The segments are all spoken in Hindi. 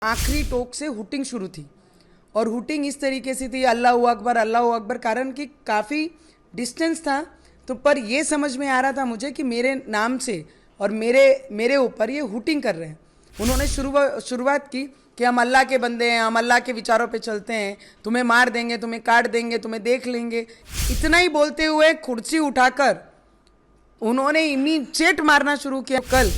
आखिरी टोक से हुटिंग शुरू थी और हुटिंग इस तरीके से थी अल्लाह अकबर, कारण कि काफ़ी डिस्टेंस था। तो पर ये समझ में आ रहा था मुझे कि मेरे नाम से और मेरे ऊपर ये हुटिंग कर रहे हैं। उन्होंने शुरुआत की कि हम अल्लाह के बंदे हैं, हम अल्लाह के विचारों पे चलते हैं, तुम्हें मार देंगे, तुम्हें काट देंगे, तुम्हें देख लेंगे। इतना ही बोलते हुए कुर्सी उठाकर उन्होंने इमीडिएट मारना शुरू किया। कल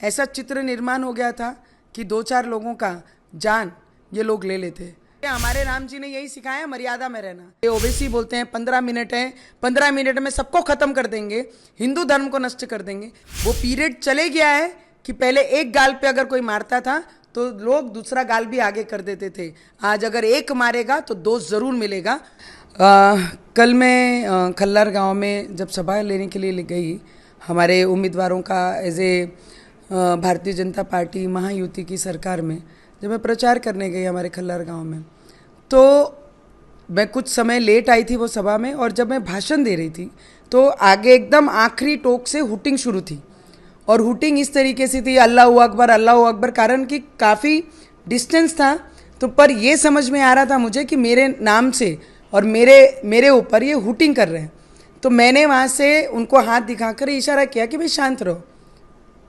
ऐसा चित्र निर्माण हो गया था कि 2-4 लोगों का जान ये लोग ले लेते। हमारे राम जी ने यही सिखाया, मर्यादा में रहना। ये ओवैसी बोलते हैं 15 मिनट है, 15 मिनट में सबको खत्म कर देंगे, हिंदू धर्म को नष्ट कर देंगे। वो पीरियड चले गया है कि पहले एक गाल पे अगर कोई मारता था तो लोग दूसरा गाल भी आगे कर देते थे। आज अगर एक मारेगा तो 2 जरूर मिलेगा। कल मैं खल्लार गांव में जब सभा लेने के लिए गई, हमारे उम्मीदवारों का as a Bharatiya Janata party Mahayuti की सरकार में जब मैं प्रचार करने गई हमारे खल्लार गांव में, तो मैं कुछ समय लेट आई थी वो सभा में। और जब मैं भाषण दे रही थी तो आगे एकदम आखिरी टोक से हुटिंग शुरू थी और हुटिंग इस तरीके से थी अल्लाह अकबर, कारण कि काफ़ी डिस्टेंस था। तो पर ये समझ में आ रहा था मुझे कि मेरे नाम से और मेरे ऊपर ये हुटिंग कर रहे हैं। तो मैंने वहाँ से उनको हाथ दिखाकर इशारा किया कि भाई शांत रहो।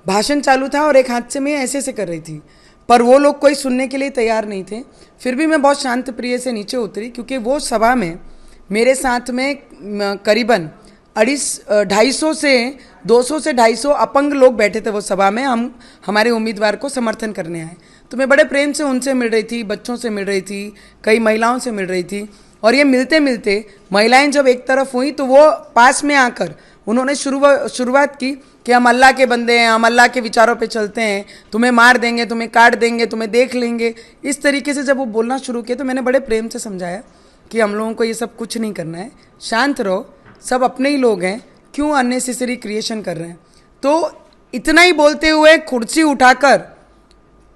भाषण चालू था और एक हाथ से मैं ऐसे कर रही थी, पर वो लोग कोई सुनने के लिए तैयार नहीं थे। फिर भी मैं बहुत शांत प्रिय से नीचे उतरी, क्योंकि वो सभा में मेरे साथ में करीबन 250 से 250 अपंग लोग बैठे थे वो सभा में। हम हमारे उम्मीदवार को समर्थन करने आए, तो मैं बड़े प्रेम से उनसे मिल रही थी, बच्चों से मिल रही थी, कई महिलाओं से मिल रही थी। और ये मिलते मिलते महिलाएं जब एक तरफ हुई तो वो पास में आकर उन्होंने शुरुआत की कि हम अल्लाह के बंदे हैं, हम अल्लाह के विचारों पे चलते हैं, तुम्हें मार देंगे, तुम्हें काट देंगे, तुम्हें देख लेंगे। इस तरीके से जब वो बोलना शुरू किया तो मैंने बड़े प्रेम से समझाया कि हम लोगों को ये सब कुछ नहीं करना है, शांत रहो, सब अपने ही लोग हैं, क्यों अननेसेसरी क्रिएशन कर रहे हैं। तो इतना ही बोलते हुए कुर्सी उठाकर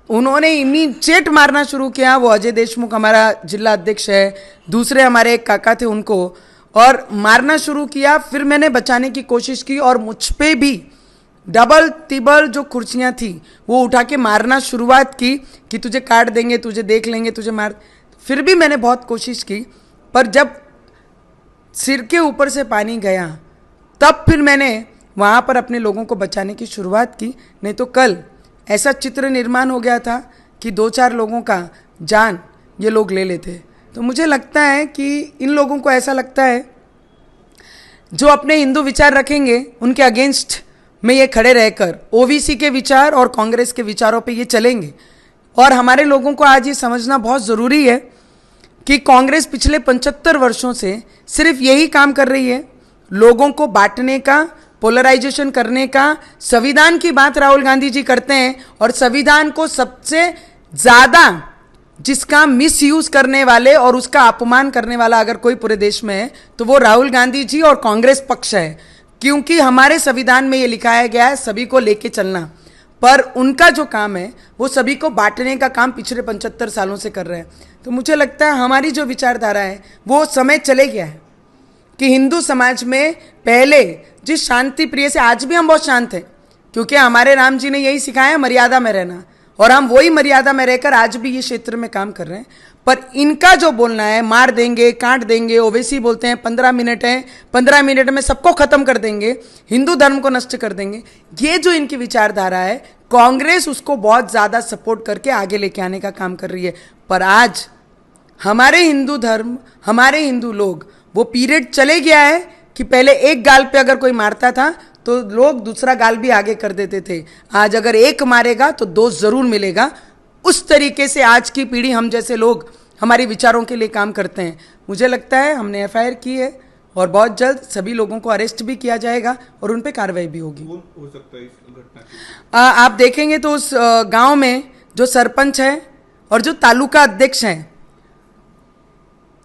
उन्होंने इमीडिएट मारना शुरू किया। वो अजय देशमुख हमारा जिला अध्यक्ष है, दूसरे हमारे एक काका थे उनको, और मारना शुरू किया। फिर मैंने बचाने की कोशिश की और मुझ पे भी डबल तिबल जो कुर्सियाँ थी वो उठा के मारना शुरुआत की कि तुझे काट देंगे, तुझे देख लेंगे, तुझे मार। फिर भी मैंने बहुत कोशिश की, पर जब सिर के ऊपर से पानी गया तब फिर मैंने वहाँ पर अपने लोगों को बचाने की शुरुआत की। नहीं तो कल ऐसा चित्र निर्माण हो गया था कि 2-4 लोगों का जान ये लोग ले लेते। तो मुझे लगता है कि इन लोगों को ऐसा लगता है जो अपने हिंदू विचार रखेंगे उनके अगेंस्ट में ये खड़े रहकर ओवीसी के विचार और कांग्रेस के विचारों पे ये चलेंगे। और हमारे लोगों को आज ये समझना बहुत ज़रूरी है कि कांग्रेस पिछले 75 वर्षों से सिर्फ यही काम कर रही है, लोगों को बांटने का, पोलराइजेशन करने का। संविधान की बात राहुल गांधी जी करते हैं और संविधान को सबसे ज़्यादा जिसका मिसयूज करने वाले और उसका अपमान करने वाला अगर कोई पूरे देश में है तो वो राहुल गांधी जी और कांग्रेस पक्ष है, क्योंकि हमारे संविधान में ये लिखाया गया है सभी को लेके चलना। पर उनका जो काम है वो सभी को बांटने का काम पिछले 75 सालों से कर रहे हैं। तो मुझे लगता है हमारी जो विचारधारा है वो समय चले गया है कि हिंदू समाज में पहले जिस शांति प्रिय से, आज भी हम बहुत शांत हैं, क्योंकि हमारे राम जी ने यही सिखाया, मर्यादा में रहना, और हम वही मर्यादा में रहकर आज भी ये क्षेत्र में काम कर रहे हैं। पर इनका जो बोलना है मार देंगे, काट देंगे, ओवैसी बोलते हैं 15 मिनट है, 15 मिनट में सबको खत्म कर देंगे, हिंदू धर्म को नष्ट कर देंगे, ये जो इनकी विचारधारा है कांग्रेस उसको बहुत ज़्यादा सपोर्ट करके आगे लेके आने का काम कर रही है। पर आज हमारे हिंदू धर्म, हमारे हिंदू लोग, वो पीरियड चले गया है कि पहले एक गाल पे अगर कोई मारता था तो लोग दूसरा गाल भी आगे कर देते थे। आज अगर एक मारेगा तो 2 जरूर मिलेगा। उस तरीके से आज की पीढ़ी, हम जैसे लोग हमारे विचारों के लिए काम करते हैं। मुझे लगता है हमने FIR की है और बहुत जल्द सभी लोगों को अरेस्ट भी किया जाएगा और उन पर कार्रवाई भी होगी। हो सकता है इस घटना की? आप देखेंगे तो उस गांव में जो सरपंच है और जो तालुका अध्यक्ष हैं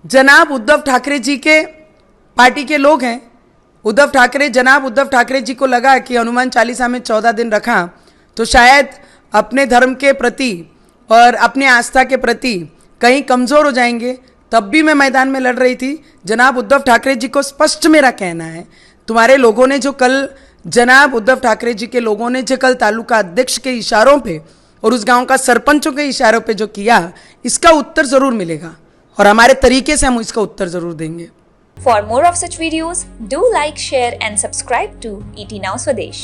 जनाब उद्धव ठाकरे जी के पार्टी के लोग हैं। जनाब उद्धव ठाकरे जी को लगा कि हनुमान चालीसा में 14 दिन रखा तो शायद अपने धर्म के प्रति और अपने आस्था के प्रति कहीं कमज़ोर हो जाएंगे। तब भी मैं मैदान में लड़ रही थी। जनाब उद्धव ठाकरे जी को स्पष्ट मेरा कहना है, तुम्हारे लोगों ने जो कल, जनाब उद्धव ठाकरे जी के लोगों ने जो कल तालुका अध्यक्ष के इशारों पे और उस गांव का सरपंचों के इशारों पे जो किया, इसका उत्तर ज़रूर मिलेगा और हमारे तरीके से हम इसका उत्तर ज़रूर देंगे। For more of such videos, do like, share and subscribe to ET Now Swadesh.